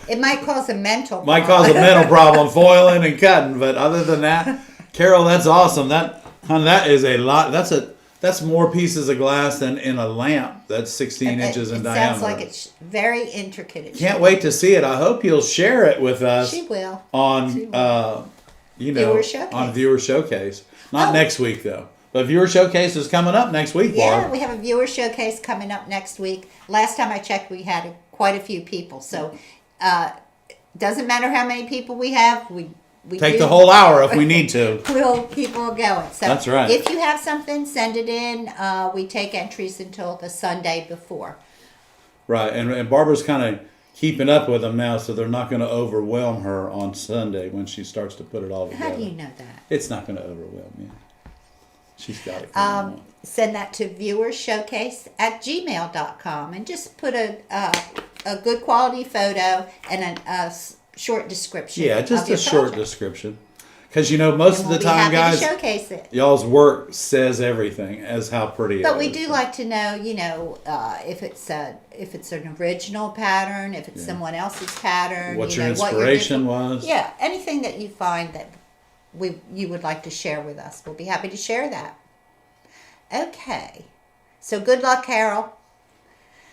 It might cause a mental problem. Might cause a mental problem, foiling and cutting. But other than that, Carol, that's awesome. That is a lot. That's more pieces of glass than in a lamp. That's 16 inches in diameter. It sounds like it's very intricate. Can't wait to see it. I hope you'll share it with us. She will. On Viewer Showcase. On Viewer Showcase. Not next week though. But Viewer Showcase is coming up next week, Yeah, Barb. we have a Viewer Showcase coming up next week. Last time I checked, we had quite a few people. So, doesn't matter how many people we have. We take the whole hour if we need to. People are going. So that's right. If you have something, send it in. We take entries until the Sunday before. Right, and Barbara's kind of keeping up with them now, so they're not going to overwhelm her on Sunday when she starts to put it all together. How do you know that? It's not going to overwhelm you. She's got it. Send that to viewershowcase@gmail.com and just put a good quality photo and a short description. Yeah, just a short description. Because most of the we'll time, be happy guys, to showcase it. Y'all's work says everything as how pretty it is. But we do like to know, if it's an original pattern, if it's someone else's pattern. What your inspiration was. Yeah, anything that you find that you would like to share with us. We'll be happy to share that. Okay. So good luck, Carol.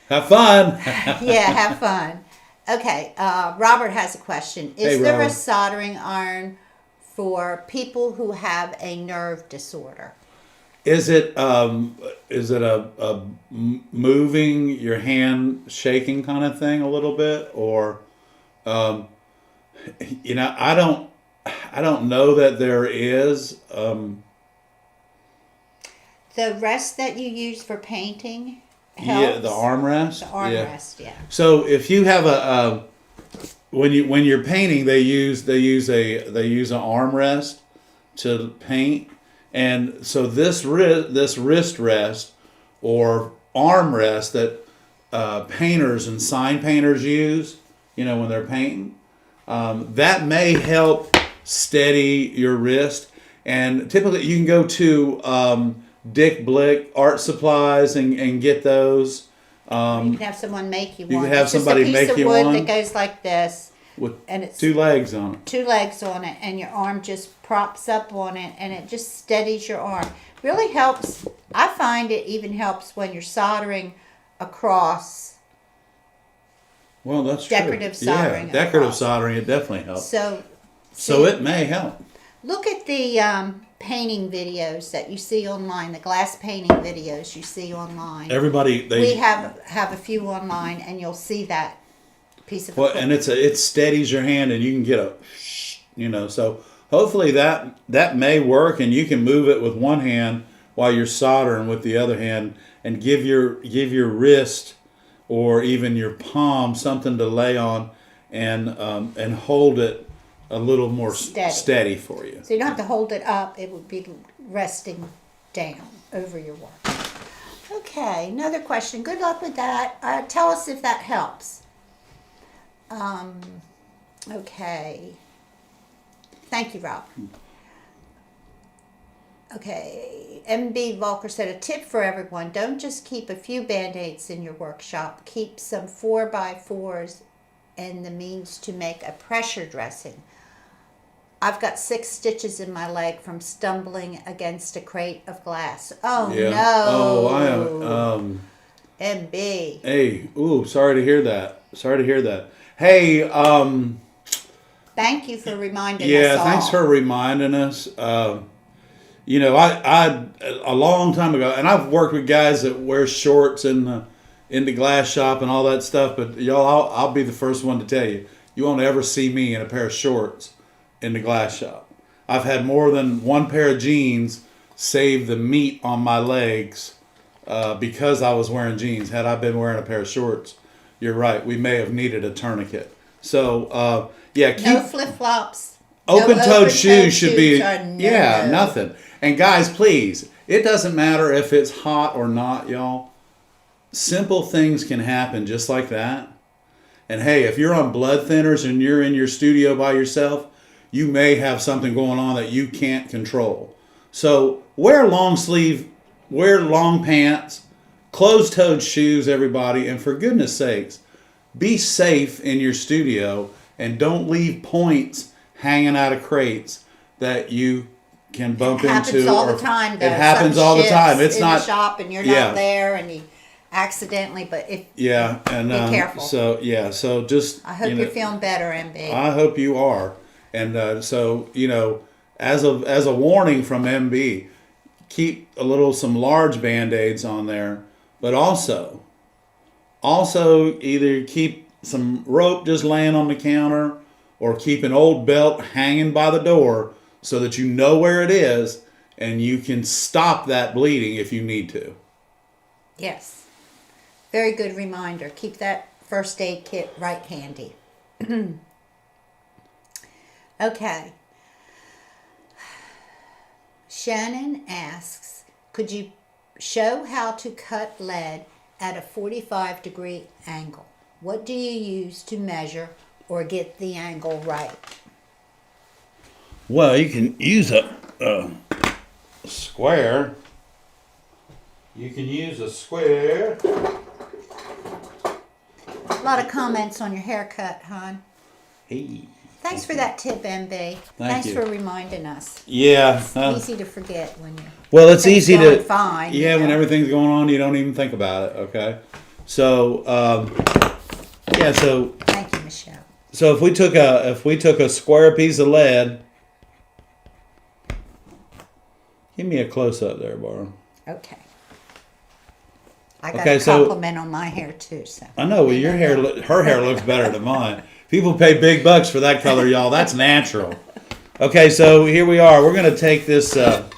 Have fun. Yeah, have fun. Okay, Robert has a question. Is there Robert. a soldering iron for people who have a nerve disorder? Is it a moving your hand shaking kind of thing a little bit, or I don't know that there is. The rest that you use for painting helps? Yeah, the armrest. The armrest, yeah. So if you have when you're painting, they use an armrest to paint, and so this wrist rest or armrest that painters and sign painters use, when they're painting, that may help steady your wrist. And typically, you can go to Dick Blick Art Supplies and get those. You can have someone make you one. You can have somebody make you one. It's just a piece of wood one that goes like this. With and it's 2 legs on it. 2 legs on it, and your arm just props up on it, and it just steadies your arm. Really helps. I find it even helps when you're soldering across. Well, that's decorative true. soldering. Yeah, decorative soldering, it definitely helps. So it may help. Look at the painting videos that you see online, the glass painting videos you see online. We have a few online, and you'll see that piece of equipment. And it steadies your hand, and you can get so hopefully that may work, and you can move it with one hand while you're soldering with the other hand, and give your wrist or even your palm something to lay on, and hold it a little more steady for you. So you don't have to hold it up. It would be resting down over your work. Okay, another question. Good luck with that. Tell us if that helps. Okay. Thank you, Rob. Okay. MB Volker said, a tip for everyone. Don't just keep a few Band-Aids in your workshop. Keep some 4x4s and the means to make a pressure dressing. I've got 6 stitches in my leg from stumbling against a crate of glass. Oh, yeah. no. Oh, I am. MB. Hey, sorry to hear that. Hey, thank you for reminding us all. Yeah, thanks for reminding us. I a long time ago, and I've worked with guys that wear shorts in the glass shop and all that stuff, but y'all, I'll be the first one to tell you, you won't ever see me in a pair of shorts in the glass shop. I've had more than one pair of jeans save the meat on my legs because I was wearing jeans. Had I been wearing a pair of shorts, you're right, we may have needed a tourniquet. So, no flip-flops. Open-toed shoes should be, no. nothing. And guys, please, it doesn't matter if it's hot or not, y'all. Simple things can happen just like that. And hey, if you're on blood thinners and you're in your studio by yourself, you may have something going on that you can't control. So wear long sleeve, wear long pants, closed-toed shoes, everybody. And for goodness sakes, be safe in your studio and don't leave points hanging out of crates that you can bump It happens into. all the time, though. It happens Something all the time. shifts It's in not the shop, and you're yeah. not there, and you accidentally. But if Yeah, and be careful. So yeah, so just I hope you're feeling better, MB. I hope you are, and so as a warning from MB, keep some large Band-Aids on there, but also either keep some rope just laying on the counter, or keep an old belt hanging by the door so that you know where it is and you can stop that bleeding if you need to. Yes. Very good reminder. Keep that first aid kit right handy. Okay. Shannon asks, could you show how to cut lead at a 45-degree angle? What do you use to measure or get the angle right? Well, you can use a square. You can use a square. A lot of comments on your haircut, hon. Hey. Thanks for that tip, MB. Thanks you. for reminding us. Yeah. It's easy to forget when you. Well, it's things easy going to. Fine. Yeah, when everything's going on, you don't even think about it. Okay. So, yeah. So. Thank you, Michelle. So if we took a square piece of lead. Give me a close up there, Barb. Okay. I got Okay, a so- compliment on my hair too. So I know. Well, her hair looks better than mine. People pay big bucks for that color, y'all. That's natural. Okay, so here we are. We're gonna take this. We're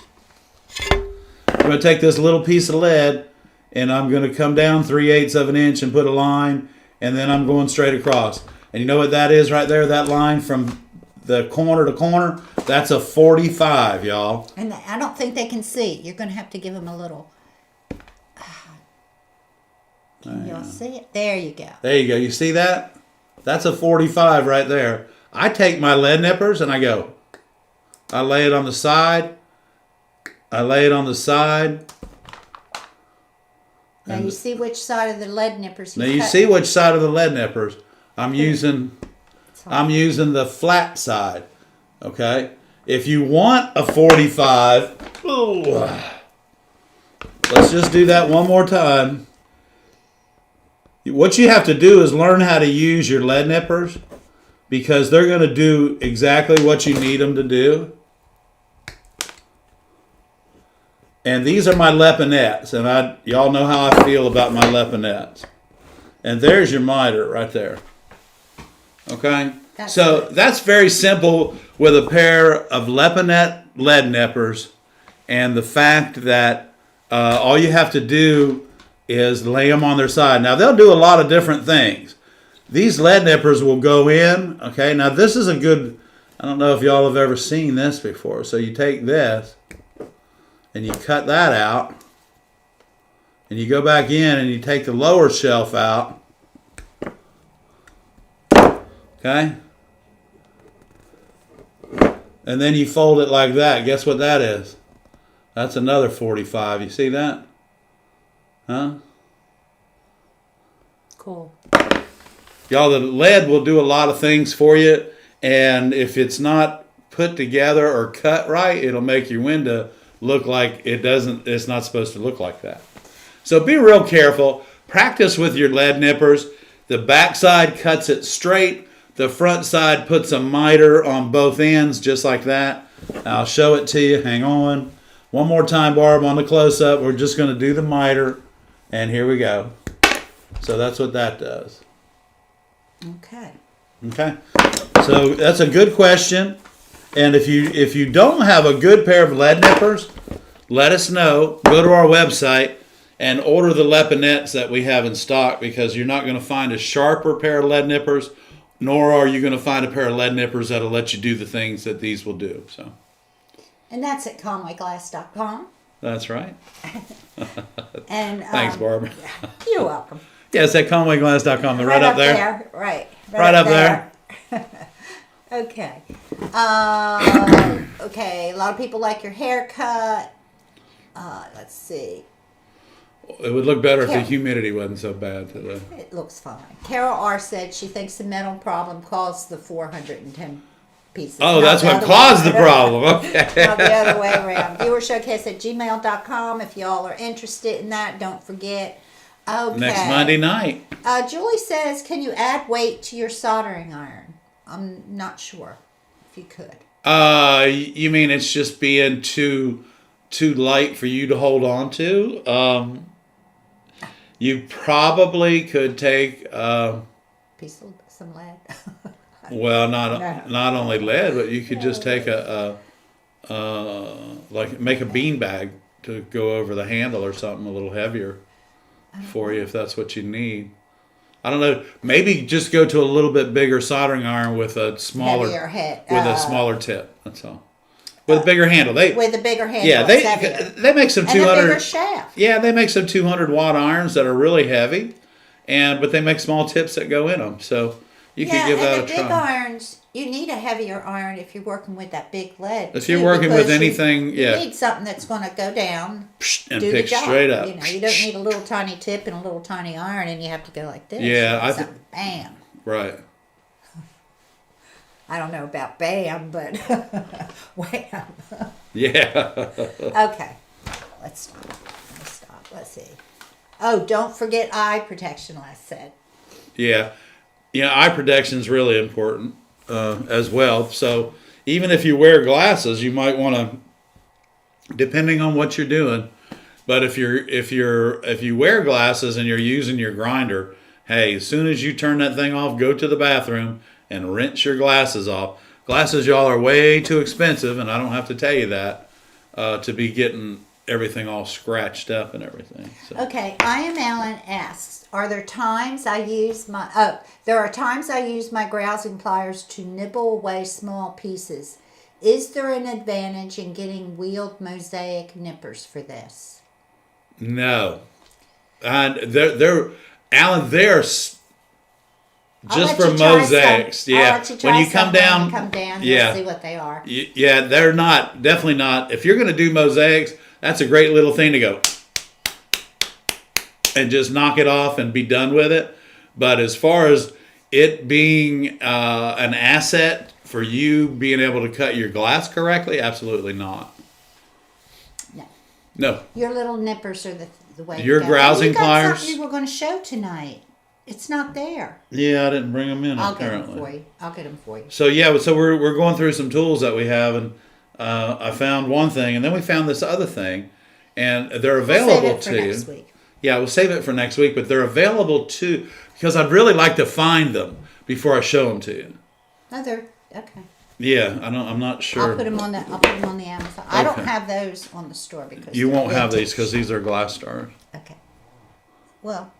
gonna take this little piece of lead, and I'm gonna come down 3/8 of an inch and put a line, and then I'm going straight across. And you know what that is right there? That line from the corner to corner. That's a 45, y'all. and I don't think they can see. You're going to have to give them a little. Can y'all see it? There you go. There you go. You see that? That's a 45 right there. I take my lead nippers and I go. I lay it on the side. I lay it on the side. Now you see which side of the lead nippers. Now you see which side of the lead nippers. I'm using the flat side. Okay? If you want a 45, let's just do that one more time. What you have to do is learn how to use your lead nippers, because they're going to do exactly what you need them to do. And these are my leponettes, and y'all know how I feel about my leponettes. And there's your miter right there. Okay? So that's very simple with a pair of leponette lead nippers, and the fact that all you have to do is lay them on their side. Now, they'll do a lot of different things. These lead nippers will go in. Okay, now this is a good, I don't know if y'all have ever seen this before. So you take this, and you cut that out, and you go back in, and you take the lower shelf out. Okay? And then you fold it like that. Guess what that is? That's another 45. You see that? Huh? Cool. Y'all, the lead will do a lot of things for you, and if it's not put together or cut right, it'll make your window look like it's not supposed to look like that. So be real careful. Practice with your lead nippers. The back side cuts it straight. The front side puts a miter on both ends, just like that. I'll show it to you. Hang on. One more time, Barb, on the close-up. We're just going to do the miter. And here we go. So that's what that does. Okay. Okay. So that's a good question. And if you don't have a good pair of lead nippers, let us know. Go to our website and order the leponettes that we have in stock, because you're not going to find a sharper pair of lead nippers, nor are you going to find a pair of lead nippers that'll let you do the things that these will do. So. And that's at ConwayGlass.com. That's right. And Thanks, Barbara. You're welcome. Yes, at ConwayGlass.com. Right up there. Right. Right up there. Okay. Okay. A lot of people like your haircut. Let's see. It would look better if the Yeah. humidity wasn't so bad today. It looks fine. Carol R. said she thinks the metal problem caused the 410 pieces. Oh, Not that's the what other caused way. the problem. Okay. Not the other way around. Viewershowcase@gmail.com. If y'all are interested in that, don't forget. Okay. Next Monday night. Julie says, can you add weight to your soldering iron? I'm not sure if you could. You mean it's just being too light for you to hold on to? You probably could take Piece of some lead. well, No. not only lead, but you could just take like make a bean bag to go over the handle or something a little heavier for you if that's what you need. I don't know. Maybe just go to a little bit bigger soldering iron with a smaller Heavier head. with a smaller tip. That's all. With a bigger handle. With a bigger handle. Yeah, it's heavier. they make some And a 200. bigger shaft. Yeah, they make some 200-watt irons that are really heavy, but they make small tips that go in them. So you could give that a and the big try. irons, you need a heavier iron if you're working with that big lead. If you're too, working with because anything, you yeah, need something that's going to go down and do pick the job. straight up. You know, you don't need a little tiny tip and a little tiny iron, and you have to go like this. Yeah, You need something bam. Right. I don't know about bam, but wham. Yeah. Okay, let's stop. Let's see. Oh, don't forget eye protection. I said. Yeah. Eye protection is really important as well. So even if you wear glasses, you might want to, depending on what you're doing. But if you wear glasses and you're using your grinder, hey, as soon as you turn that thing off, go to the bathroom and rinse your glasses off. Glasses, y'all, are way too expensive, and I don't have to tell you that, to be getting everything all scratched up and everything. So. Okay, I am Alan asks, are there times I use my there are times I use my grousing pliers to nibble away small pieces. Is there an advantage in getting wheeled mosaic nippers for this? No. And they're Alan, they're just for mosaics. Yeah. When you come down, you'll see what they are. Yeah, they're definitely not. If you're going to do mosaics, that's a great little thing to go and just knock it off and be done with it. But as far as it being an asset for you being able to cut your glass correctly, absolutely not. No. Your little nippers are the way Your to go. grousing You got pliers? something you were going to show tonight. It's not there. Yeah, I didn't bring them in. I'll get apparently. them for you. I'll get them for you. So yeah, so we're going through some tools that we have, and I found one thing, and then we found this other thing, and they're available We'll save it for to next you. week. Yeah, we'll save it for next week, but they're available too because I'd really like to find them before I show them to you. No, they're okay. Yeah, I'm not sure. I'll put them on the Amazon. I don't Okay. have those on the store because You they're won't have these vintage. because these are glass stars. Okay. Well,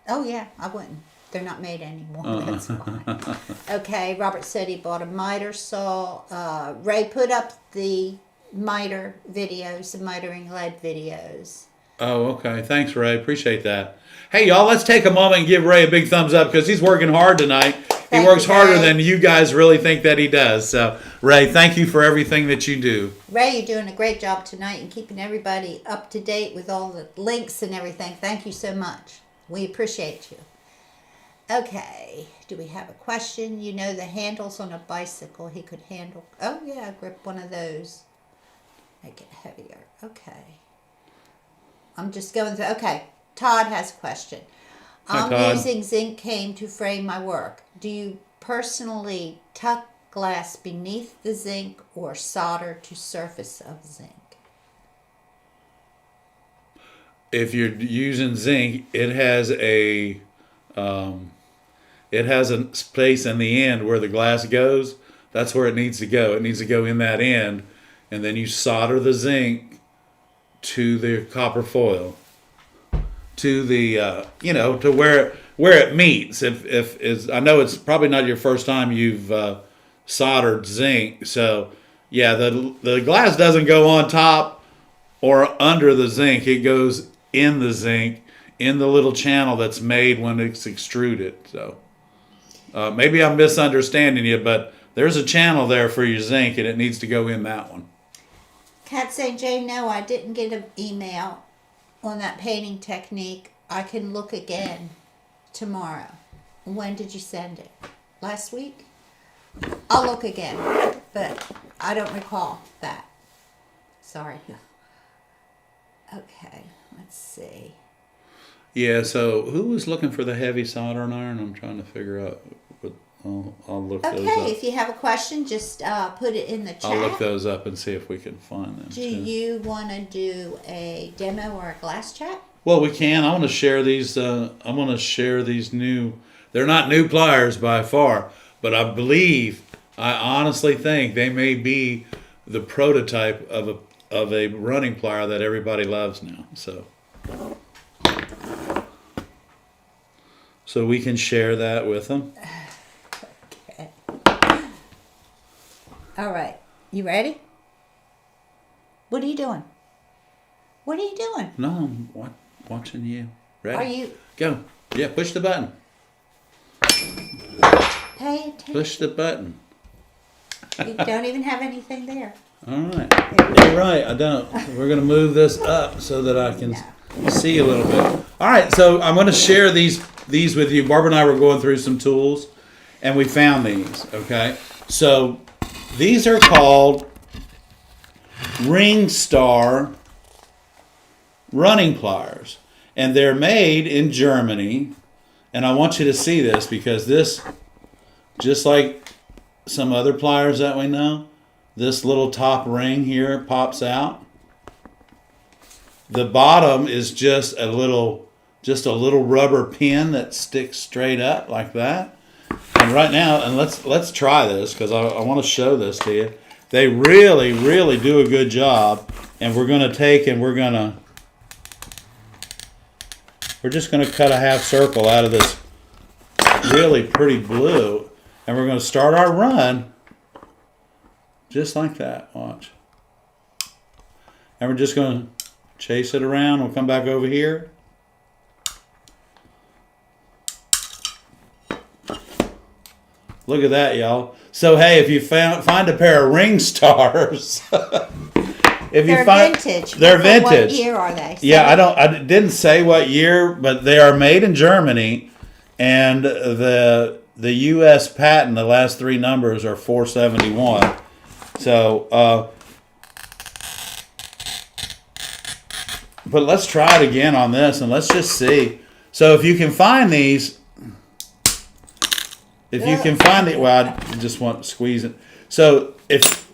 oh yeah, I wouldn't. They're not made anymore. That's why. Okay. Robert said he bought a miter saw. Ray put up the miter videos, the mitering lead videos. Oh, okay. Thanks, Ray. Appreciate that. Hey, y'all, let's take a moment and give Ray a big thumbs up because he's working hard tonight. He Thank works you, harder Ray. than you guys really think that he does. So, Ray, thank you for everything that you do. Ray, you're doing a great job tonight and keeping everybody up to date with all the links and everything. Thank you so much. We appreciate you. Okay, do we have a question? You know the handles on a bicycle he could handle. Oh yeah, grip one of those. Make it heavier. Okay. I'm just going through. Okay, Todd has a question. Hi, I'm Todd. using zinc cane to frame my work. Do you personally tuck glass beneath the zinc or solder to surface of zinc? If you're using zinc, it has a space in the end where the glass goes. That's where it needs to go. It needs to go in that end, and then you solder the zinc to the copper foil, to the to where it meets. If is I know it's probably not your first time you've soldered zinc, so yeah, the glass doesn't go on top or under the zinc. It goes in the zinc, in the little channel that's made when it's extruded. So maybe I'm misunderstanding you, but there's a channel there for your zinc, and it needs to go in that one. Kat St. Jane, no, I didn't get an email on that painting technique, I can look again tomorrow. When did you send it? Last week? I'll look again, but I don't recall that. Sorry. Okay, let's see. Yeah, so who was looking for the heavy soldering iron? I'm trying to figure out. But I'll look those up. Okay, if you have a question, just put it in the chat. I'll look those up and see if we can find them. Do you want to do a demo or a glass chat? Well, we can. I want to share these. I want to share these new. They're not new pliers by far, but I honestly think they may be the prototype of a running plier that everybody loves now. So we can share that with them. Okay. All right. You ready? What are you doing? What are you doing? No, I'm watching you. Ready? Are you? Go. Yeah, push the button. Pay attention. Push the button. You don't even have anything there. All right. You're right. I don't. We're going to move this up so that I can see a little bit. All right. So I'm going to share these with you. Barbara and I were going through some tools, and we found these. Okay. So these are called Ring Star running pliers, and they're made in Germany. And I want you to see this because this, just like some other pliers that we know, this little top ring here pops out. The bottom is just a little rubber pin that sticks straight up like that. And right now, and let's try this because I want to show this to you. They really, really do a good job. And we're going to take and we're just going to cut a half circle out of this really pretty blue. And we're going to start our run just like that. Watch. And we're just going to chase it around. We'll come back over here. Look at that, y'all. So, hey, if you find a pair of Ring Stars... They're vintage. They're vintage. What year are they? Yeah, I didn't say what year, but they are made in Germany, and the U.S. patent, the last three numbers are 471. So, but let's try it again on this, and let's just see. So if you can find these, well, I just want to squeeze it. So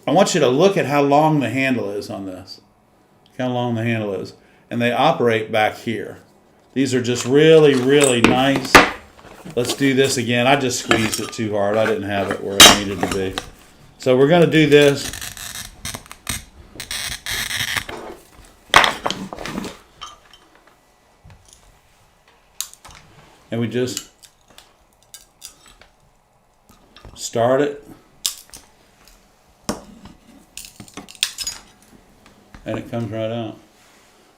I want you to look at how long the handle is on this. How long the handle is. And they operate back here. These are just really, really nice. Let's do this again. I just squeezed it too hard. I didn't have it where it needed to be. So we're going to do this. And we just start it. And it comes right out.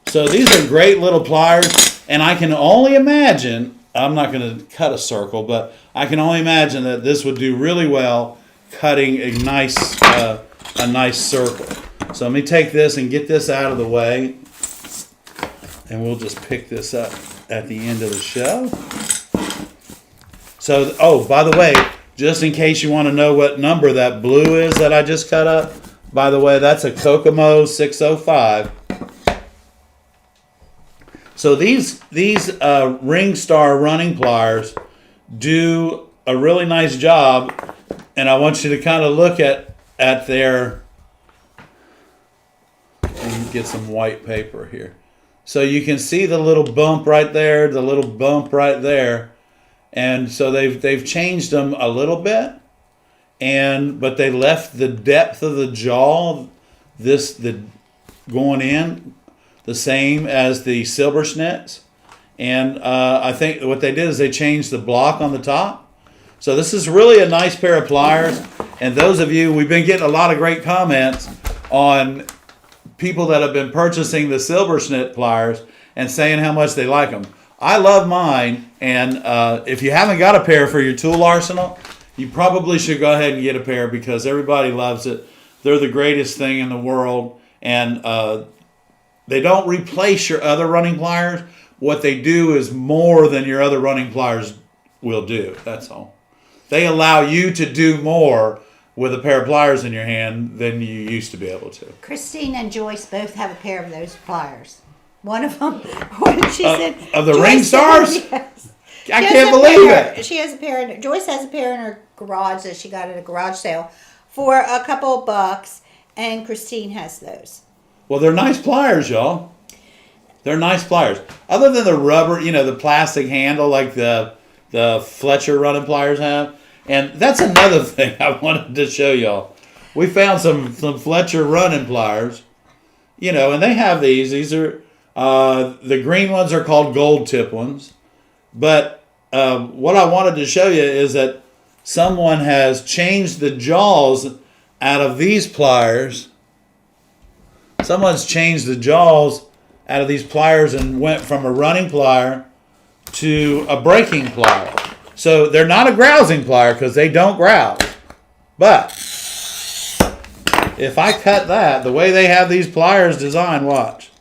So these are great little pliers, and I can only imagine, I'm not going to cut a circle, but I can only imagine that this would do really well cutting a nice circle. So let me take this and get this out of the way, and we'll just pick this up at the end of the show. So, oh, by the way, just in case you want to know what number that blue is that I just cut up, by the way, that's a Kokomo 605. So these Ring Star running pliers do a really nice job, and I want you to kind of look at their. Let me get some white paper here, so you can see the little bump right there, the little bump right there, and so they've changed them a little bit. But they left the depth of the jaw, going in, the same as the Silberschnitts. And I think what they did is they changed the block on the top. So this is really a nice pair of pliers. And those of you, we've been getting a lot of great comments on people that have been purchasing the Silberschnitt pliers and saying how much they like them. I love mine. And if you haven't got a pair for your tool arsenal, you probably should go ahead and get a pair because everybody loves it. They're the greatest thing in the world. And they don't replace your other running pliers. What they do is more than your other running pliers will do. That's all. They allow you to do more with a pair of pliers in your hand than you used to be able to. Christine and Joyce both have a pair of those pliers. One of them, what she said, of the Joyce ring stars? said, yes. I can't believe it. She has a pair. Joyce has a pair in her garage that she got at a garage sale for a couple of bucks, and Christine has those. Well, they're nice pliers, y'all. They're nice pliers. Other than the rubber, the plastic handle like the Fletcher running pliers have. And that's another thing I wanted to show y'all. We found some Fletcher running pliers, and they have these. These are, the green ones are called gold tip ones. But what I wanted to show you is that someone has changed the jaws out of these pliers. Someone's changed the jaws out of these pliers and went from a running plier to a breaking plier. So they're not a grousing plier because they don't grouse. But if I cut that, the way they have these pliers designed, watch.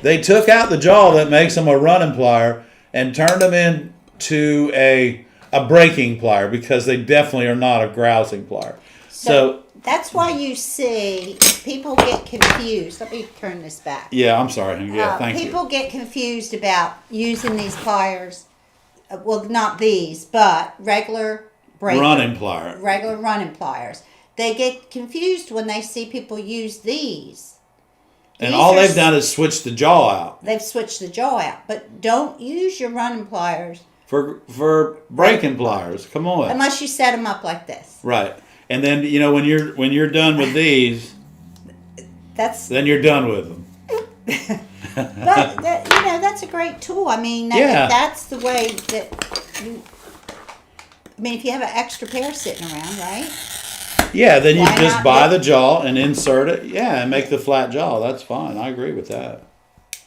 They took out the jaw that makes them a running plier and turned them into a breaking plier because they definitely are not a grousing plier. So that's why you see people get confused. Let me turn this back. Yeah, I'm sorry. Yeah, thank you. People get confused about using these pliers. Well, not these, but regular running plier. Regular running pliers. They get confused when they see people use these. And all they've done is switch the jaw out. They've switched the jaw out. But don't use your running pliers for breaking pliers. Come on. Unless you set them up like this. Right. And then when you're done with these, then you're done with them. But that's a great tool. I mean, that's the way that you. I mean, if you have an extra pair sitting around, right? Yeah, then you just buy the jaw and insert it. Yeah, and make the flat jaw. That's fine. I agree with that.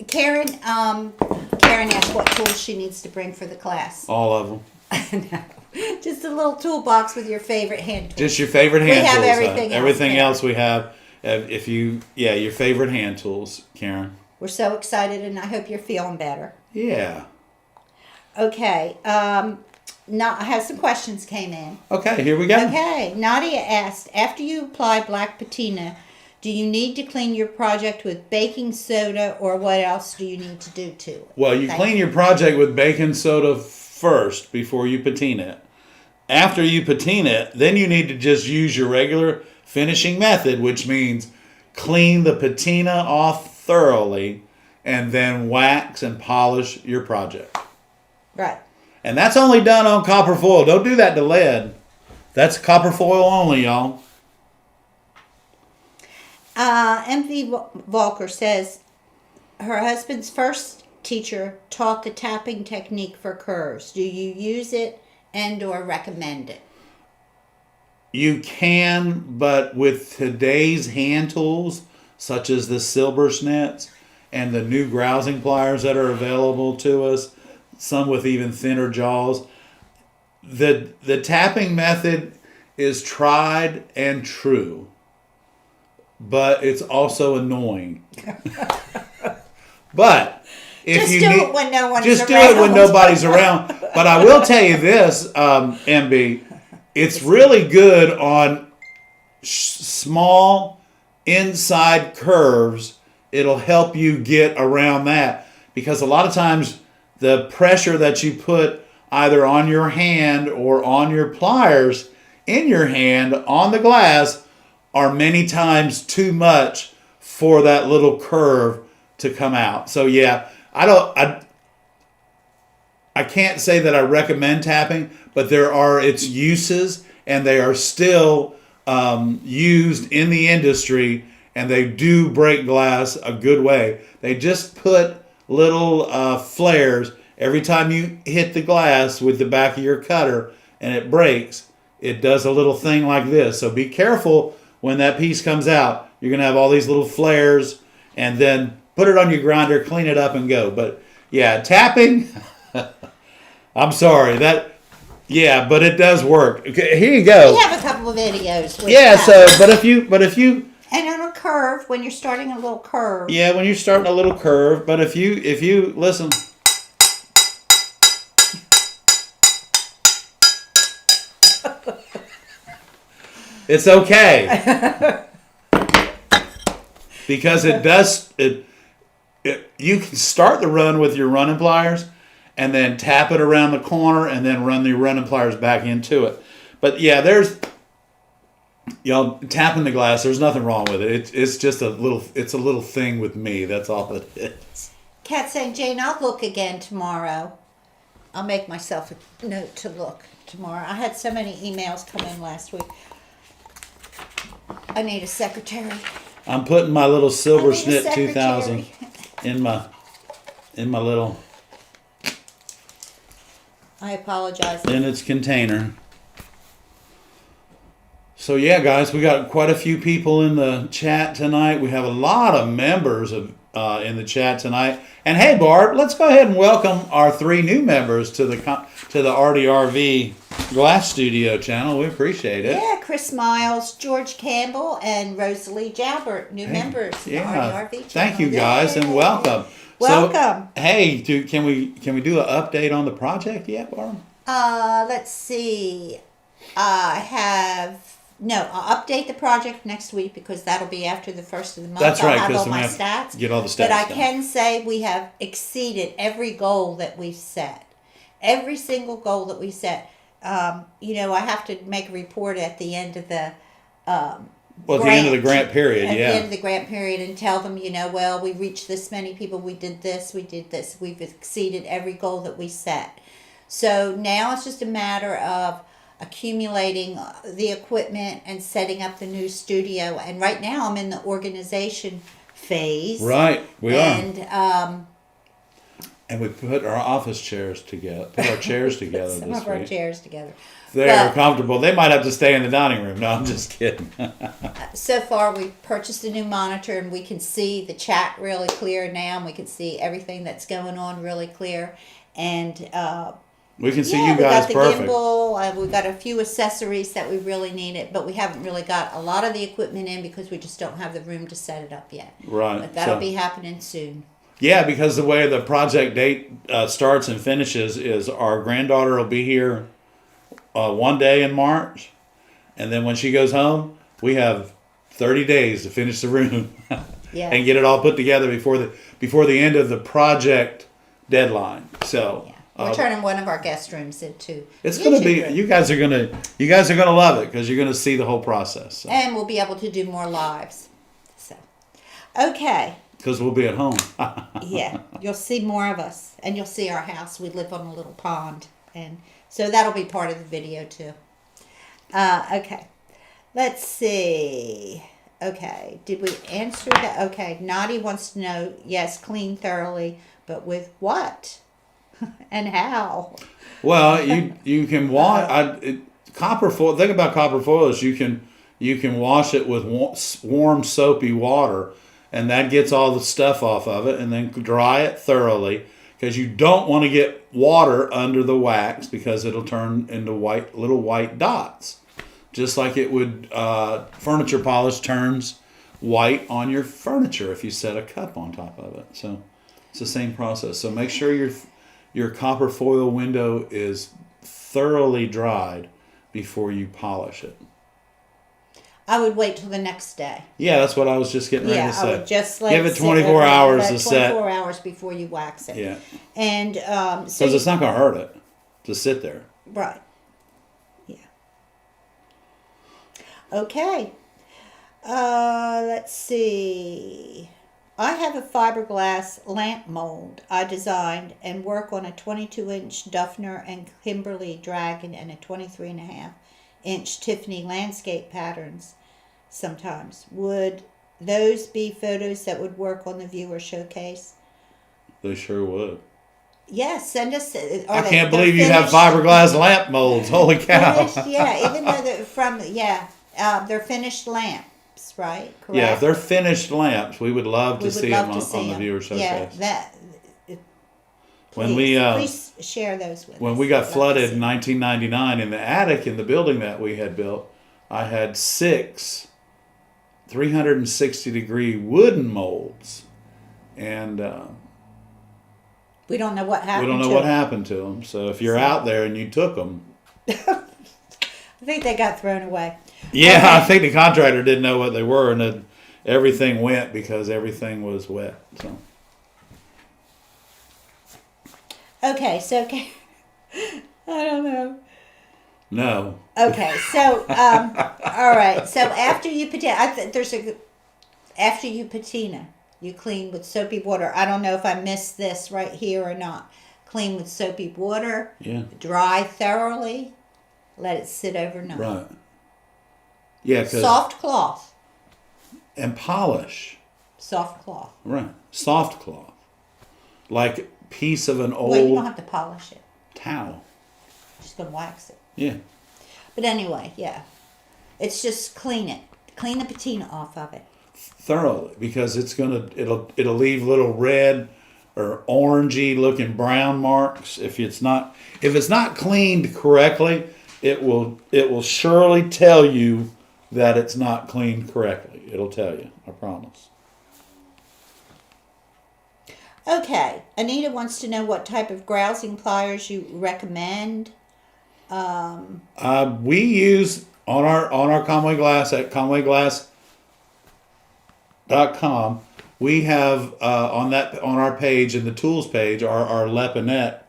Karen asked what tools she needs to bring for the class. All of them. No. Just a little toolbox with your favorite hand tools. Just your favorite hand tools. We have everything else. Everything else we have. Your favorite hand tools, Karen. We're so excited, and I hope you're feeling better. Yeah. Okay. Now I have some questions came in. Okay, here we go. Okay. Nadia asked, after you apply black patina, do you need to clean your project with baking soda, or what else do you need to do to it? Well, you clean your project with baking soda first before you patina it. After you patina it, then you need to just use your regular finishing method, which means clean the patina off thoroughly and then wax and polish your project. Right. And that's only done on copper foil. Don't do that to lead. That's copper foil only, y'all. MV Volker says her husband's first teacher taught the tapping technique for curves. Do you use it and or recommend it? You can, but with today's hand tools, such as the silver snits and the new grousing pliers that are available to us, some with even thinner jaws, the tapping method is tried and true, but it's also annoying. But if you do it when no one's just around. do it when nobody's around. But I will tell you this, MB, it's really good on small inside curves. It'll help you get around that, because a lot of times the pressure that you put either on your hand or on your pliers in your hand on the glass are many times too much for that little curve to come out. So yeah, I can't say that I recommend tapping, but there are its uses, and they are still used in the industry, and they do break glass a good way. They just put little flares every time you hit the glass with the back of your cutter and it breaks. It does a little thing like this. So be careful when that piece comes out. You're going to have all these little flares, and then put it on your grinder, clean it up, and go. But yeah, tapping, I'm sorry. But it does work. Okay, here you go. We have a couple of videos. Yeah, so, but if you curve, when you're starting a little curve. Yeah, when you're starting a little curve, but if you listen, it's okay. Because it does you can start the run with your running pliers and then tap it around the corner and then run the running pliers back into it. But yeah, there's tapping the glass, there's nothing wrong with it. It's just a little thing with me. That's all it is. Kat saying, Jane, I'll look again tomorrow. I'll make myself a note to look tomorrow. I had so many emails come in last week. I need a secretary. I'm putting my little Silver I need a Snit secretary. 2000 in my little I apologize. in its container. So yeah, guys, we got quite a few people in the chat tonight. We have a lot of members in the chat tonight. And hey, Barb, let's go ahead and welcome our 3 new members to the ARTyRV Glass Studio channel. We appreciate it. Yeah, Chris Miles, George Campbell, and Rosalie Jalbert, new members of the ARTyRV channel. Thank you guys, and welcome. Welcome. So, hey, can we do an update on the project yet, Barb? Let's see. I'll update the project next week because that'll be after the first of the month. That's right, I'll have because all we my have stats. to get all the stats But I done. can say we have exceeded every goal that we've set. Every single goal that we set. I have to make a report at the end of the Well, at the end of the grant period, at yeah. the end of the grant period, and tell them, we reached this many people, we did this, we've exceeded every goal that we set. So now it's just a matter of accumulating the equipment and setting up the new studio. And right now I'm in the organization phase. Right, we are. And And we put our office chairs together, put our chairs together some this of our week. chairs together. They're But comfortable. They might have to stay in the dining room. No, I'm just kidding. so far we've purchased a new monitor and we can see the chat really clear now, and we can see everything that's going on really clear. And We can see yeah, you guys we got the perfect. gimbal. We've got a few accessories that we really needed, but we haven't really got a lot of the equipment in because we just don't have the room to set it up yet. Right. But that'll be happening soon. Yeah, because the way the project date starts and finishes is our granddaughter will be here one day in March, and then when she goes home, we have 30 days to finish the room Yeah. and get it all put together before the end of the project deadline. So. Yeah. We're turning one of our guest rooms into It's gonna be. YouTube room. You guys are gonna love it because you're gonna see the whole process. So. And we'll be able to do more lives. So, okay. Because we'll be at home. Yeah, you'll see more of us, and you'll see our house. We live on a little pond, and so that'll be part of the video too. Okay, let's see. Okay, did we answer that? Okay, Nadi wants to know. Yes, clean thoroughly, but with what and how? Well, you can wash copper foil. Thing about copper foil is you can wash it with warm soapy water, and that gets all the stuff off of it, and then dry it thoroughly because you don't want to get water under the wax because it'll turn into little white dots, just like it would furniture polish turns white on your furniture if you set a cup on top of it. So it's the same process. So make sure your copper foil window is thoroughly dried before you polish it. I would wait till the next day. Yeah, that's what I was just getting ready to say. I would just give it 24 hours to set. 24 hours before you wax it. Yeah. And Because it's not going to hurt it to sit there. Right. Yeah. Okay. Let's see. I have a fiberglass lamp mold I designed and work on a 22-inch Duffner and Kimberly Dragon and a 23.5-inch Tiffany landscape patterns sometimes. Would those be photos that would work on the viewer showcase? They sure would. Yes, send us. I can't believe you have fiberglass lamp molds. Holy cow. Finished, yeah, even though they're finished lamps, right? Correct? Yeah, if they're finished lamps, we would love to see them on the viewer showcase. Yeah, please share those with us. When we got flooded in 1999 in the attic in the building that we had built, I had 6 360-degree wooden molds, and We don't know what happened. we don't know to what them. happened to them. So if you're out there and you took them, I think they got thrown away. yeah, Okay. I think the contractor didn't know what they were, and then everything went because everything was wet. So Okay, so I don't know. no, Okay, so all right. So after you patina, after you patina, you clean with soapy water. I don't know if I missed this right here or not. Clean with soapy water. yeah, Dry thoroughly. Let it sit overnight. right, yeah, 'cause- Soft cloth. and polish, Soft cloth. right, soft cloth, like piece of an Well, you don't old have to polish it. towel. Just gonna wax it. Yeah, But anyway, yeah. It's just clean it. Clean the patina off of it. thoroughly, because it'll leave little red or orangey looking brown marks if it's not cleaned correctly. It will surely tell you that it's not cleaned correctly. It'll tell you, I promise. Okay. Anita wants to know what type of grousing pliers you recommend. We use on our Conway Glass at conwayglass.com. We have on our page in the tools page our Lepinette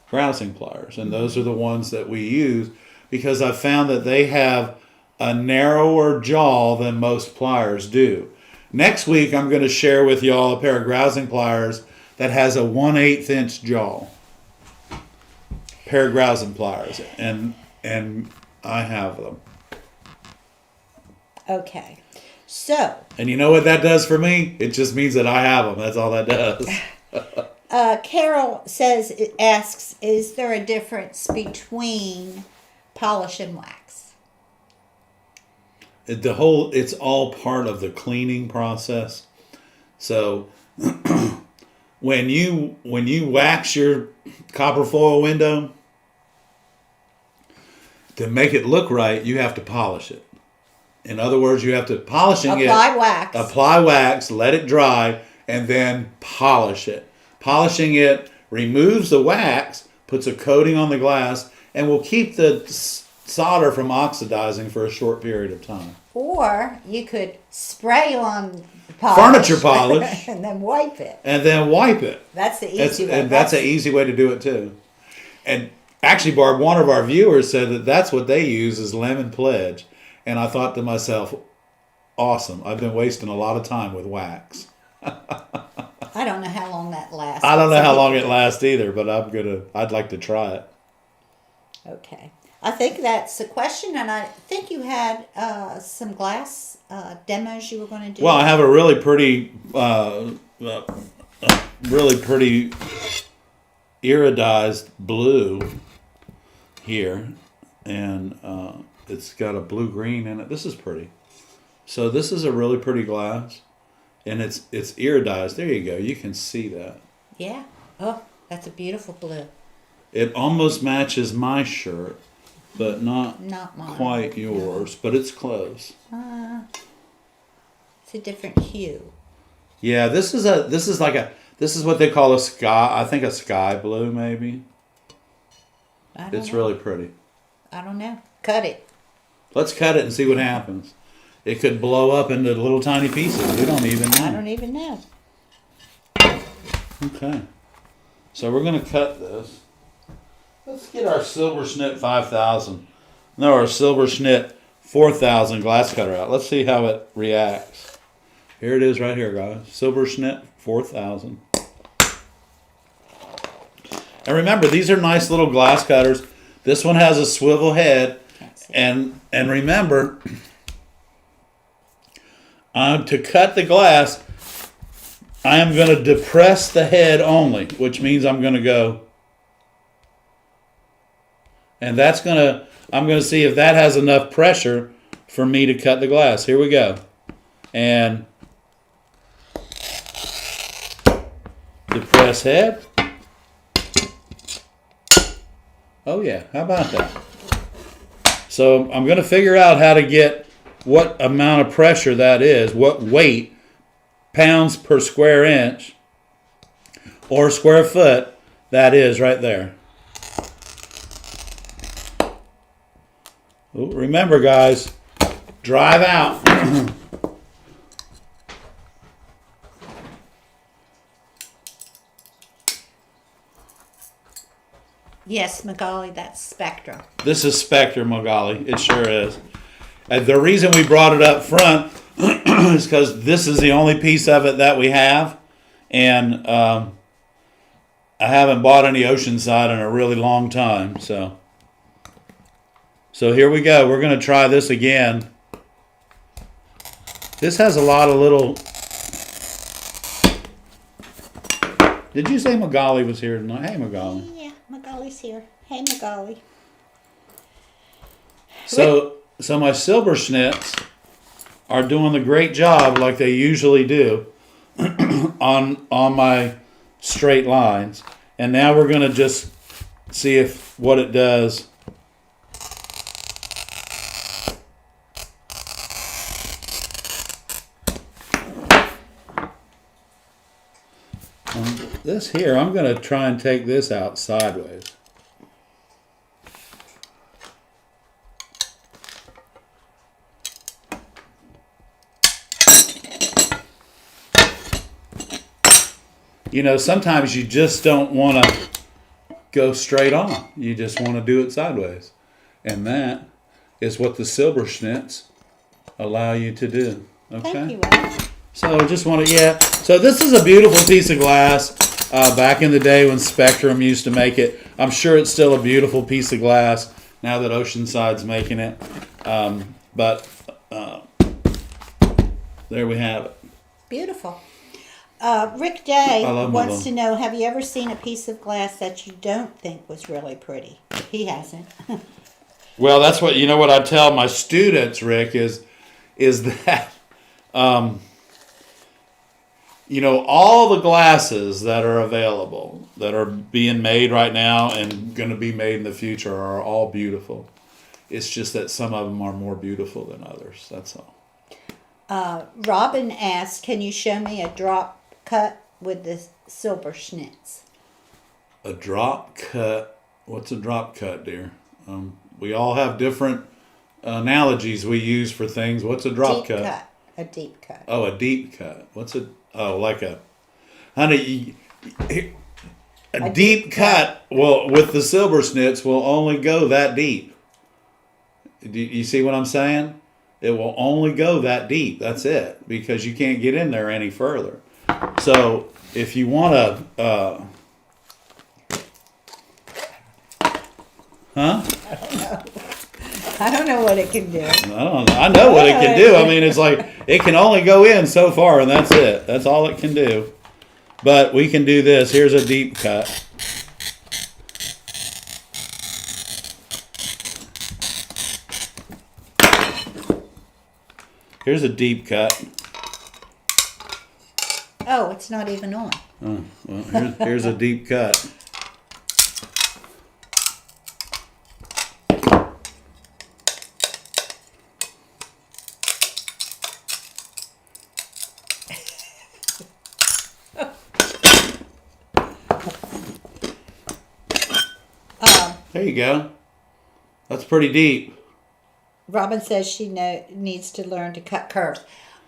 grousing pliers, and those are the ones that we use because I've found that they have a narrower jaw than most pliers do. Next week, I'm going to share with y'all a pair of grousing pliers that has a 1/8 inch jaw. Pair of grousing pliers, and I have them. Okay. So, And you know what that does for me? It just means that I have them. That's all that does. Carol asks, is there a difference between polish and wax? It's all part of the cleaning process. So when you wax your copper foil window, to make it look right, you have to polish it. In other words, you have to apply wax, let it dry, and then polish it. Polishing it removes the wax, puts a coating on the glass, and will keep the solder from oxidizing for a short period of time. Or you could spray on the polish. Furniture polish. And then wipe it. That's the easy way. That's an easy way to do it too. And actually, Barb, one of our viewers said that that's what they use is lemon pledge. And I thought to myself, awesome. I've been wasting a lot of time with wax. I don't know how long that lasts. I don't know how long it lasts either, but I'd like to try it. Okay. I think that's the question, and I think you had some glass demos you were going to do. Well, I have a really pretty iridized blue here, and it's got a blue-green in it. This is pretty. So this is a really pretty glass, and it's iridized. There you go. You can see that. Yeah. Oh, that's a beautiful blue. It almost matches my shirt, but not mine. quite yours, but it's close. It's a different hue. Yeah, this is what they call a sky. I think a sky blue maybe. It's really pretty. I don't know. Cut it. Let's cut it and see what happens. It could blow up into little tiny pieces. We don't even know. I don't even know. Okay. So we're going to cut this. Let's get our Silver Schnit 5000. No, our Silver Schnit 4000 glass cutter out. Let's see how it reacts. Here it is right here, guys. Silver Schnit 4000. And remember, these are nice little glass cutters. This one has a swivel head. And remember, to cut the glass, I am going to depress the head only, which means I'm going to go. And I'm going to see if that has enough pressure for me to cut the glass. Here we go. And depress head. Oh yeah, how about that? So I'm going to figure out how to get what amount of pressure that is, what weight, pounds per square inch or square foot that is right there. Ooh, remember, guys, drive out. Yes, Magali, that's Spectra. This is Spectre, Magali. It sure is. And the reason we brought it up front is because this is the only piece of it that we have. And I haven't bought any Oceanside in a really long time. So here we go. We're going to try this again. This has a lot of little... Did you say Magali was here tonight? Hey, Magali. Yeah, Magali's here. Hey, Magali. So my silver schnitz are doing a great job like they usually do on my straight lines. And now we're going to just see what it does. This here, I'm going to try and take this out sideways. You know, sometimes you just don't want to go straight on. You just want to do it sideways. And that is what the silver schnitz allow you to do. Okay? Thank you, Ed. So just want to, yeah. So this is a beautiful piece of glass. Back in the day when Spectrum used to make it. I'm sure it's still a beautiful piece of glass now that Oceanside's making it. But there we have it. Beautiful. Rick Day wants love. to know, have you ever seen a piece of glass that you don't think was really pretty? He hasn't. Well, that's what, you know what I tell my students, Rick, is that, you know, all the glasses that are available, that are being made right now and going to be made in the future are all beautiful. It's just that some of them are more beautiful than others. That's all. Robin asked, can you show me a drop cut with the silver schnitz? A drop cut. What's a drop cut, dear? We all have different analogies we use for things. What's a drop cut? A deep cut. Oh, a deep cut. What's a... Oh, like a... Honey, a deep cut, well, with the silver schnitz will only go that deep. Do you see what I'm saying? It will only go that deep. That's it. Because you can't get in there any further. So, if you want to... I don't know what it can do. I know what it can do. I mean, it's like, it can only go in so far, and that's it. That's all it can do. But we can do this. Here's a deep cut. Here's a deep cut. Oh, it's not even on. Oh, well, here's a deep cut. There you go. That's pretty deep. Robin says she needs to learn to cut curves.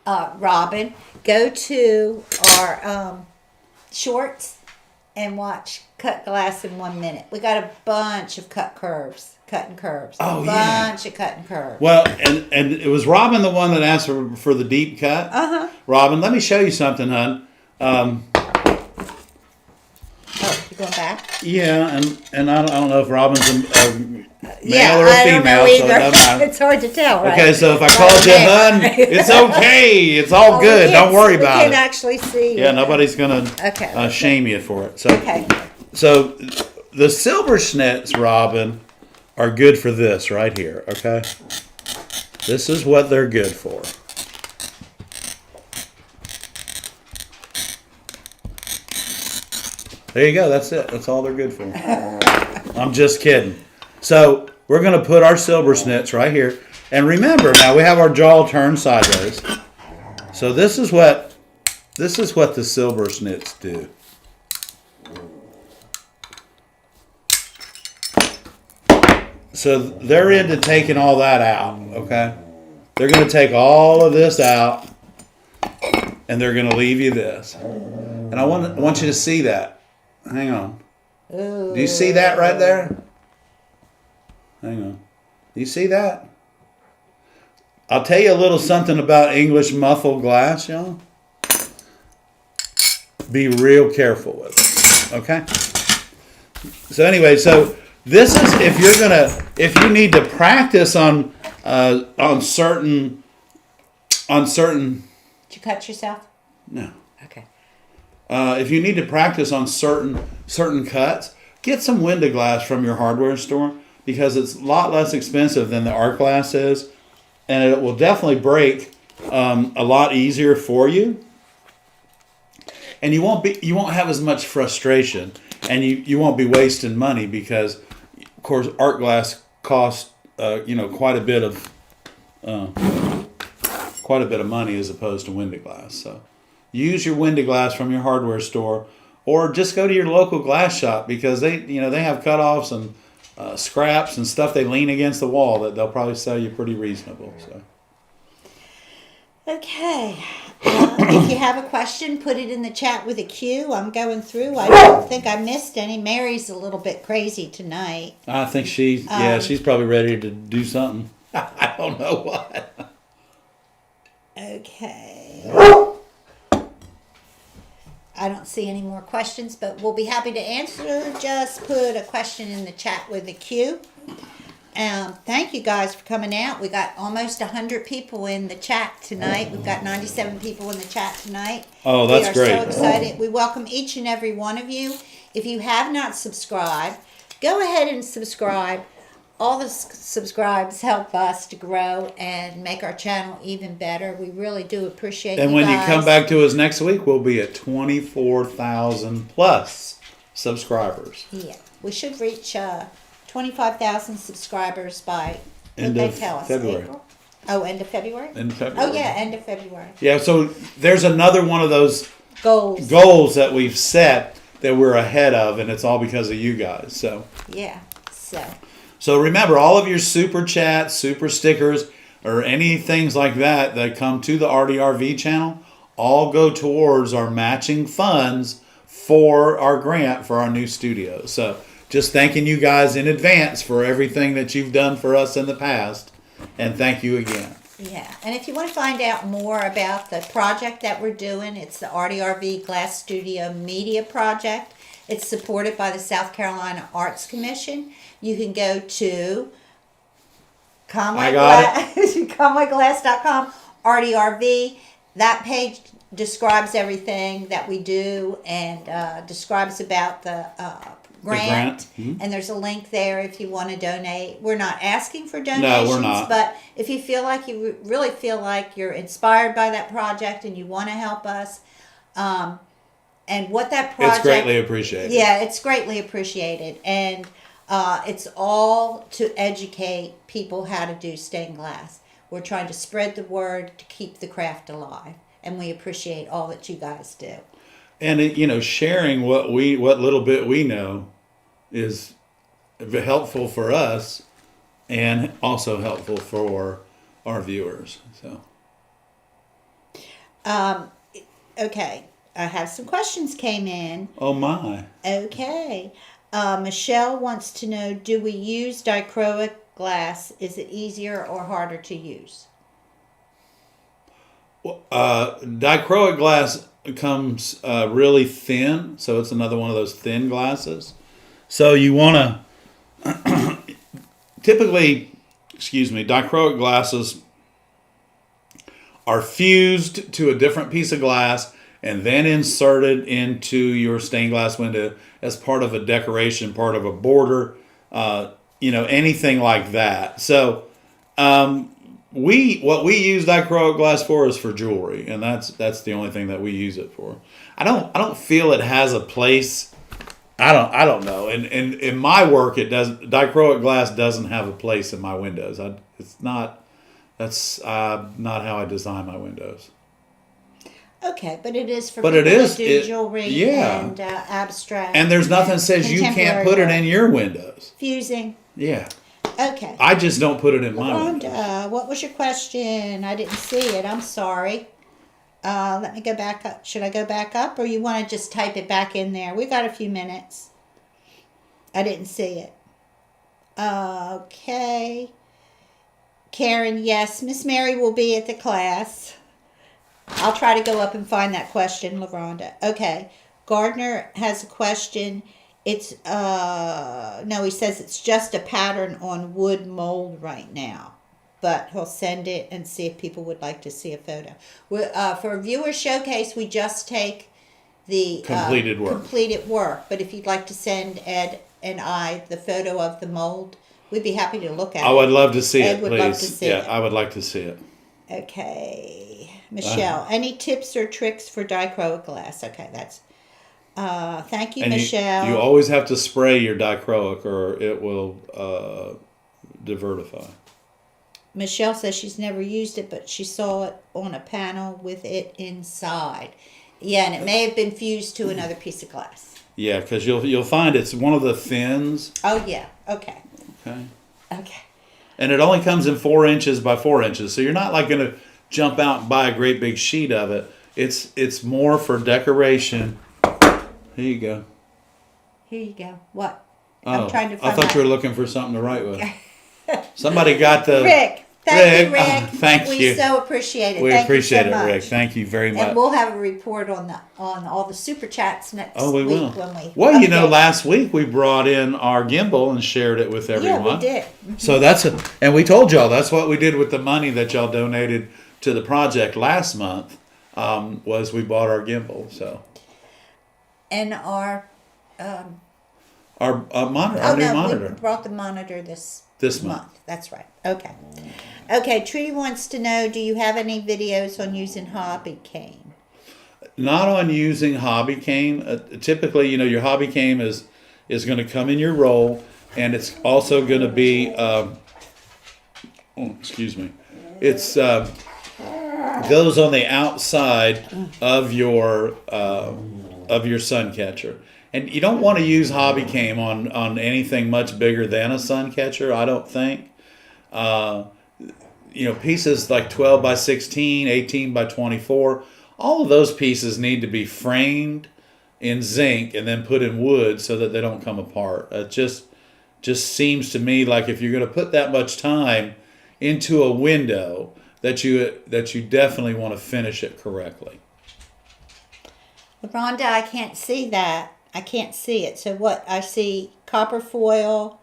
Robin, go to our shorts and watch Cut Glass in 1 minute. We got a bunch of cutting curves. Oh, bunch of cutting curves. Well, and it was Robin the one that asked for the deep cut? Uh-huh. Robin, let me show you something, hon. Oh, you going back? Yeah, and I don't know if Robin's a male Yeah, or a I don't female, know so it either. doesn't matter. It's hard to tell, right? Okay, so if I called you hun, it's okay. It's all good. Don't worry about We it. can actually see. Yeah, nobody's gonna Okay. shame you for it. So, Okay. so the silver schnitz, Robin, are good for this right here. Okay, this is what they're good for. There you go. That's it. That's all they're good for. I'm just kidding. So we're going to put our silver schnitz right here. And remember, now we have our jaw turned sideways. So this is what the silver snits do. So they're into taking all that out, okay? They're going to take all of this out, and they're going to leave you this. And I want you to see that. Hang on. Ooh. Do you see that right there? Hang on. Do you see that? I'll tell you a little something about English muffled glass, y'all. Be real careful with it, okay? So anyway, so this is if you need to practice on certain. Did you cut yourself? No. Okay. If you need to practice on certain cuts, get some window glass from your hardware store because it's a lot less expensive than the art glass is, and it will definitely break a lot easier for you. And you won't have as much frustration, and you won't be wasting money because, of course, art glass costs quite a bit of money as opposed to window glass. So use your window glass from your hardware store, or just go to your local glass shop because they have cutoffs and scraps and stuff they lean against the wall that they'll probably sell you pretty reasonable. So. Okay. If you have a question, put it in the chat with a Q. I'm going through. I don't think I missed any. Mary's a little bit crazy tonight. I think she's probably ready to do something. I don't know what. Okay. I don't see any more questions, but we'll be happy to answer. Just put a question in the chat with a Q. Thank you guys for coming out. We got almost 100 people in the chat tonight. We've got 97 people in the chat tonight. Oh, that's great. We are so excited. We welcome each and every one of you. If you have not subscribed, go ahead and subscribe. All the subscribes help us to grow and make our channel even better. We really do appreciate it. And when you come back to us next week, we'll be at 24,000 plus subscribers. Yeah, we should reach 25,000 subscribers by end of February. April? Oh, end of February? End of February. Oh, yeah, end of February. Yeah, so there's another one of those goals that we've set that we're ahead of, and it's all because of you guys. So yeah, so remember, all of your super chats, super stickers, or any things like that come to the ARTyRV channel, all go towards our matching funds for our grant for our new studio. So just thanking you guys in advance for everything that you've done for us in the past. And thank you again. Yeah. And if you want to find out more about the project that we're doing, it's the ARTyRV Glass Studio Media Project. It's supported by the South Carolina Arts Commission. You can go to ConwayGlass.com, ARTyRV. That page describes everything that we do and describes about the grant. Mm-hmm. And there's a link there if you want to donate. We're not asking for donations, no, we're not. But if you feel like you really feel like you're inspired by that project and you want to help us, and what that project, it's greatly appreciated. Yeah, it's greatly appreciated, and it's all to educate people how to do stained glass. We're trying to spread the word to keep the craft alive, and we appreciate all that you guys do. And sharing what little bit we know is helpful for us, and also helpful for our viewers. So, okay, I have some questions came in. Oh my. Okay, Michelle wants to know: do we use dichroic glass? Is it easier or harder to use? Dichroic glass comes really thin, so it's another one of those thin glasses. So you want to typically, dichroic glasses are fused to a different piece of glass and then inserted into your stained glass window as part of a decoration, part of a border, anything like that. So what we use dichroic glass for is for jewelry, and that's the only thing that we use it for. I don't feel it has a place. I don't know. In my work, it doesn't. Dichroic glass doesn't have a place in my windows. It's not That's not how I design my windows. Okay, but it is for But people it is, that do jewelry yeah. and abstract. And there's nothing that says you can't put it in your windows. Fusing. Yeah. Okay. I just don't put it in my windows. Rhonda, what was your question? I didn't see it. I'm sorry. Let me go back up. Should I go back up, or you want to just type it back in there? We got a few minutes. I didn't see it. Okay. Karen, yes, Miss Mary will be at the class. I'll try to go up and find that question, LaRonda. Okay. Gardner has a question. It's, no, he says it's just a pattern on wood mold right now. But he'll send it and see if people would like to see a photo. For a viewer showcase, we just take the completed work. But if you'd like to send Ed and I the photo of the mold, we'd be happy to look at it. I would love to see it, please. Love to see it. I would like to see it. Okay. Michelle, any tips or tricks for dichroic glass? Okay, that's... thank you, Michelle. You always have to spray your dichroic or it will divertify. Michelle says she's never used it, but she saw it on a panel with it inside. Yeah, and it may have been fused to another piece of glass. Yeah, because you'll find it's one of the fins. Oh, yeah. Okay. Okay. And it only comes in 4 inches by 4 inches, so you're not like going to jump out and buy a great big sheet of it. It's more for decoration. Here you go. Here you go. What? Oh, I'm trying to find I thought you were looking for something to write with. Somebody got the... Rick. Thank you, Rick. Thank you. We so appreciate it. We Thank appreciate you so it, much. Rick. Thank you very much. And we'll have a report on all the super chats next week. When well, you know, last week we brought in our gimbal and shared it with everyone. Yeah, we did. Mm-hmm. So and we told y'all that's what we did with the money that y'all donated to the project last month. Was we bought our gimbal. So. And our monitor, new monitor. We brought the monitor this month. That's right. Okay, Trudy wants to know, do you have any videos on using hobby cane? Not on using hobby cane. Typically, you know, your hobby cane is going to come in your roll, and it's also going to be, it's goes on the outside of your sun catcher. And you don't want to use hobby cane on anything much bigger than a sun catcher, I don't think. You know, pieces like 12 by 16, 18 by 24, all of those pieces need to be framed in zinc and then put in wood so that they don't come apart. It just seems to me like if you're going to put that much time into a window, that you definitely want to finish it correctly. Rhonda, I can't see that. I can't see it. So what? I see copper foil,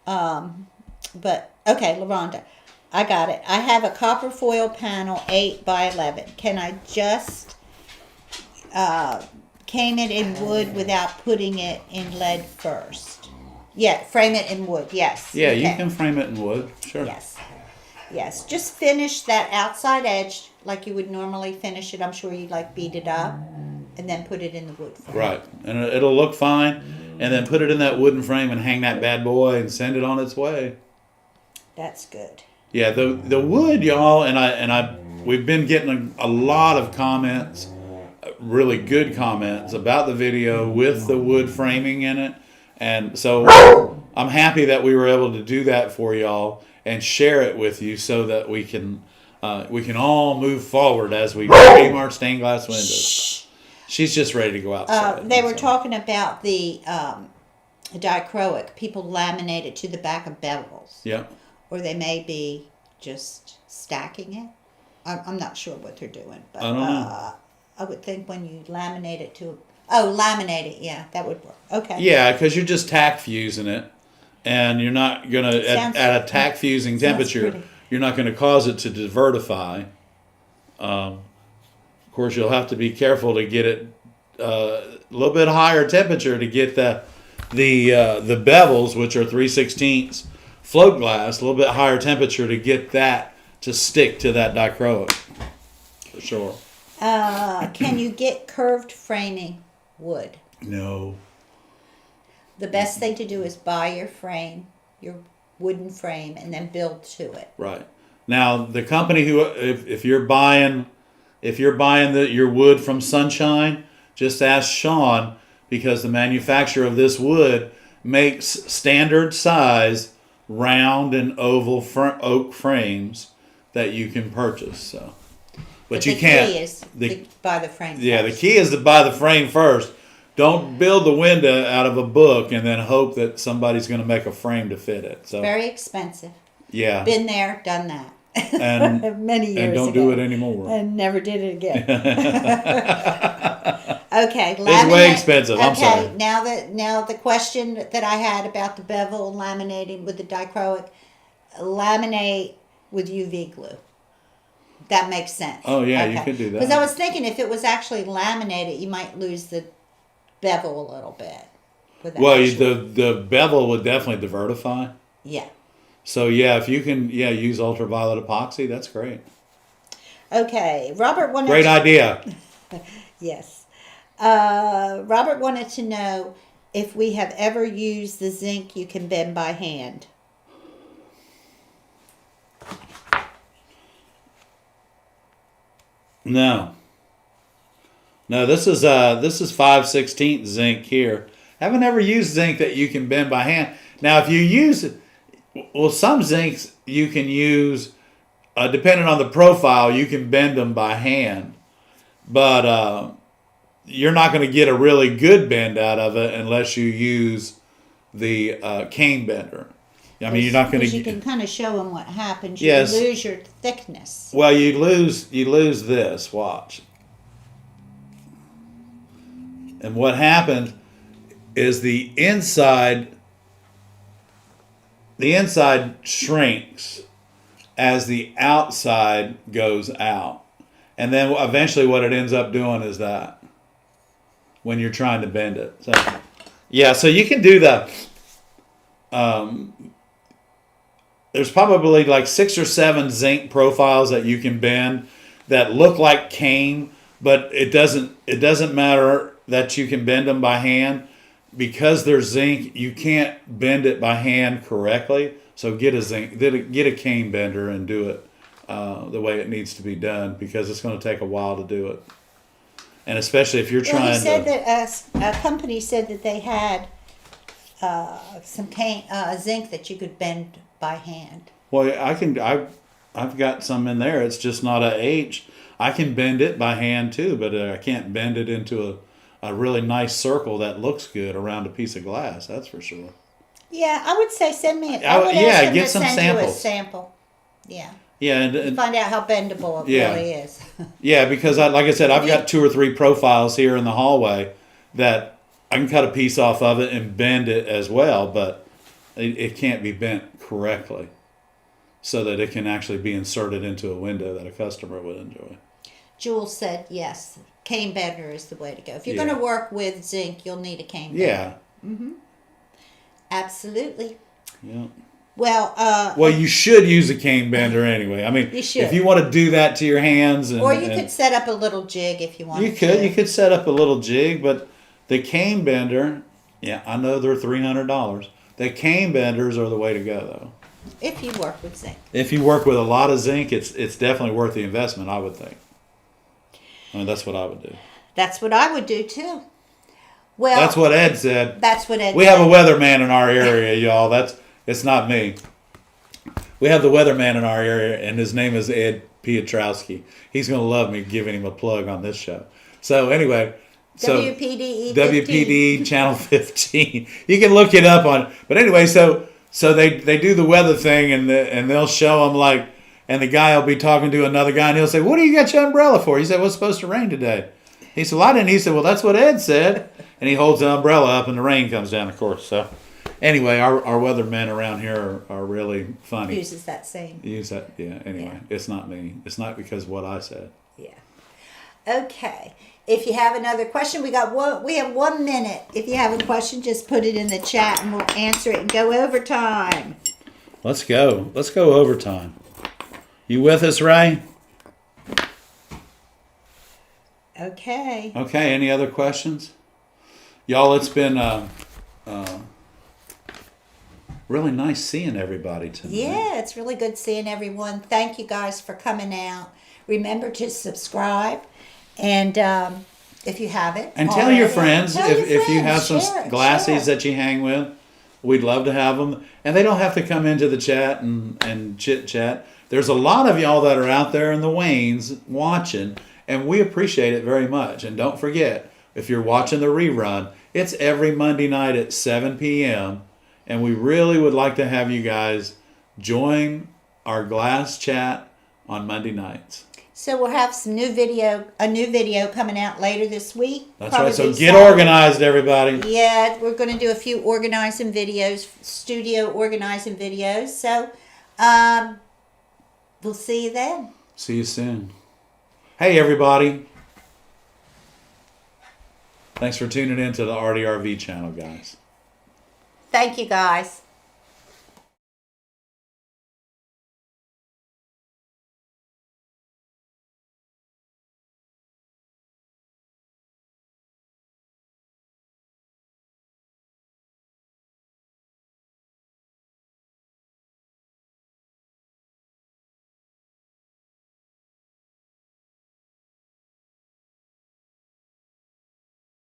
but okay, LaRonda, I got it. I have a copper foil panel 8 by 11. Can I just cane it in wood without putting it in lead first? Yeah, frame it in wood, yes. Yeah, you can frame it in wood, sure. Yes, just finish that outside edge like you would normally finish it. I'm sure you'd beat it up and then put it in the wood frame. Right, and it'll look fine. And then put it in that wooden frame and hang that bad boy and send it on its way. That's good. Yeah, the wood, y'all, we've been getting a lot of comments, really good comments about the video with the wood framing in it. And so I'm happy that we were able to do that for y'all and share it with you so that we can all move forward as we frame our stained glass windows. She's just ready to go outside. They were talking about the dichroic. People laminate it to the back of bevels. Yeah. Or they may be just stacking it. I'm not sure what they're doing. But I don't know. I would think when you laminate it to... Oh, laminate it. Yeah, that would work. Okay. Yeah, because you're just tack fusing it. And you're not going to, at a tack fusing temperature, you're not going to cause it to divertify. Of course, you'll have to be careful to get it a little bit higher temperature to get the bevels, which are 3/16 float glass, a little bit higher temperature to get that to stick to that dichroic, for sure. Can you get curved framing wood? No. The best thing to do is buy your frame, your wooden frame, and then build to it. Right. Now the company who, if you're buying your wood from Sunshine, just ask Sean, because the manufacturer of this wood makes standard size round and oval oak frames that you can purchase. So, but you can't. Key is buy the frame. Yeah, first. the key is to buy the frame first. Don't build the window out of a book and then hope that somebody's going to make a frame to fit it. So Very expensive. yeah, Been there, done that. and Many years and don't ago. do it anymore. And never did it again. Okay, It's way expensive. I'm sorry. Okay, now the question that I had about the bevel laminating with the dichroic, laminate with UV glue. That makes sense. Oh yeah, you could do that. Because I was thinking if it was actually laminated, you might lose the bevel a little bit. Well, the bevel would definitely divertify. Yeah. So yeah, if you can use ultraviolet epoxy, that's great. Okay, Robert wanted. Great idea. Yes. Robert wanted to know if we have ever used the zinc you can bend by hand. No, this is 5/16 zinc here. Haven't ever used zinc that you can bend by hand. Now, if you use, some zincs you can use, depending on the profile, you can bend them by hand, but you're not going to get a really good bend out of it unless you use the cane bender. I mean, you're not going to. You can kind of show them what happens. Yes. You lose your thickness. Well, you lose this. Watch. And what happened is the inside shrinks as the outside goes out. And then eventually what it ends up doing is that when you're trying to bend it. So yeah, so you can do that. There's probably like 6 or 7 zinc profiles that you can bend that look like cane, but it doesn't matter that you can bend them by hand. Because they're zinc, you can't bend it by hand correctly. So get a cane bender and do it the way it needs to be done, because it's going to take a while to do it. And especially if you're trying he said that a company said that they had some cane zinc that you could bend by hand. Well, I've got some in there. It's just not a H. I can bend it by hand too, but I can't bend it into a really nice circle that looks good around a piece of glass. That's for sure. Yeah, I would say send me. Get some send samples. You a sample. Yeah. Yeah, and find out how bendable it really is. Yeah, because like I said, I've got 2 or 3 profiles here in the hallway that I can cut a piece off of it and bend it as well, but it can't be bent correctly so that it can actually be inserted into a window that a customer would enjoy. Jules said yes, cane bender is the way to go. If you're going to work with zinc, you'll need a cane bender. Yeah. Mm-hmm. Absolutely. Yeah. Well, you should use a cane bender anyway. I mean, if you want to do that to your hands, or you could set up a little jig if you want. You could set up a little jig, but the cane bender, I know they're $300. The cane benders are the way to go, though. If you work with zinc. If you work with a lot of zinc, it's definitely worth the investment, I would think. I mean, that's what I would do. That's what I would do too. Well, that's what Ed said. That's what Ed said. We have a weatherman in our area, y'all. It's not me. We have the weatherman in our area, and his name is Ed Piotrowski. He's going to love me giving him a plug on this show. So anyway, WPDE Channel 15. You can look it up on. But anyway, so they do the weather thing, and they'll show them and the guy will be talking to another guy, and he'll say, "What do you got your umbrella for?" He said, "Well, it's supposed to rain today." He said, "Well, I didn't." He said, "Well, that's what Ed said." And he holds the umbrella up, and the rain comes down, of course. So anyway, our weathermen around here are really funny. Uses that same. Yeah. Anyway, It's not me. It's not because of what I said. Yeah. Okay. If you have another question, we have 1 minute. If you have a question, just put it in the chat, and we'll answer it and go overtime. Let's go. Let's go overtime. You with us, Ray? Okay. Okay. Any other questions? Y'all, it's been really nice seeing everybody tonight. Yeah, it's really good seeing everyone. Thank you guys for coming out. Remember to subscribe, and if you haven't, And tell your already, friends tell your if you have friends. some Share it, glassies share it. that you hang with. We'd love to have them, and they don't have to come into the chat and chit chat. There's a lot of y'all that are out there in the Waynes watching, and we appreciate it very much. And don't forget, if you're watching the rerun, it's every Monday night at 7 p.m. And we really would like to have you guys join our glass chat on Monday nights. So we'll have a new video coming out later this week. That's right. So Probably get Saturday. organized, everybody. Yeah, we're going to do a few organizing videos, studio organizing videos. So we'll see you then. See you soon. Hey, everybody. Thanks for tuning in to the ARTyRV channel, guys. Thank you, guys.